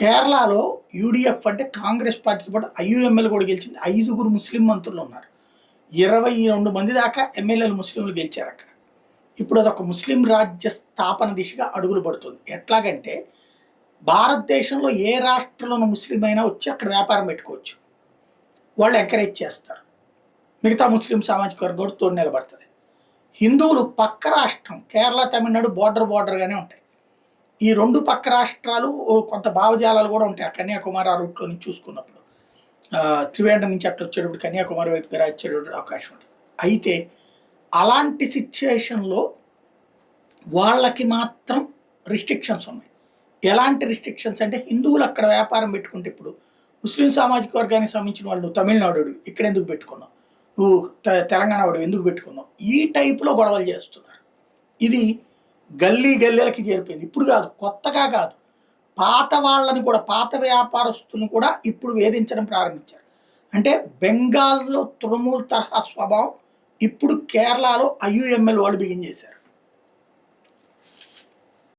కేరళలో యూడీఎఫ్ అంటే కాంగ్రెస్ పార్టీతో పాటు ఐయుఎంఎల్ కూడా గెలిచింది. 5గురు ముస్లిం మంత్రులు ఉన్నారు. 22 మంది దాకా ఎమ్మెల్యేలు ముస్లింలు గెలిచారు అక్కడ. ఇప్పుడు అదొక ముస్లిం రాజ్య స్థాపన దిశగా అడుగులు పడుతుంది. ఎట్లాగంటే భారతదేశంలో ఏ రాష్ట్రంలోనూ ముస్లిం అయినా వచ్చి అక్కడ వ్యాపారం పెట్టుకోవచ్చు. వాళ్ళు ఎంకరేజ్ చేస్తారు. మిగతా ముస్లిం సామాజిక వర్గం కూడా తోడు నిలబడుతుంది. హిందువులు పక్క రాష్ట్రం కేరళ, తమిళనాడు బోర్డర్గానే ఉంటాయి. ఈ 2 పక్క రాష్ట్రాలు కొంత భావజాలాలు కూడా ఉంటాయి. ఆ కన్యాకుమారి ఆ రూట్లో నుంచి చూసుకున్నప్పుడు త్రివేంద్రం నుంచి అట్లా వచ్చేటప్పుడు కన్యాకుమారి వైపుగా వచ్చేటప్పుడు అవకాశం ఉంటుంది. అయితే అలాంటి సిచ్యుయేషన్లో వాళ్ళకి మాత్రం రిస్ట్రిక్షన్స్ ఉన్నాయి. ఎలాంటి రిస్ట్రిక్షన్స్ అంటే హిందువులు అక్కడ వ్యాపారం పెట్టుకుంటే ఇప్పుడు ముస్లిం సామాజిక వర్గానికి సంబంధించిన వాళ్ళు నువ్వు తమిళనాడు ఇక్కడ ఎందుకు పెట్టుకున్నావు, నువ్వు తెలంగాణ వాడు ఎందుకు పెట్టుకున్నావు, ఈ టైప్లో గొడవలు చేస్తున్నారు. ఇది గల్లీలకి చేరిపోయింది. ఇప్పుడు కాదు, కొత్తగా కాదు, పాత వాళ్ళని కూడా, పాత వ్యాపారస్తులను కూడా ఇప్పుడు వేధించడం ప్రారంభించారు. అంటే బెంగాల్లో తృణమూల్ తరహా స్వభావం ఇప్పుడు కేరళలో ఐయుఎంఎల్ వాళ్ళు బిగిన్ చేశారు.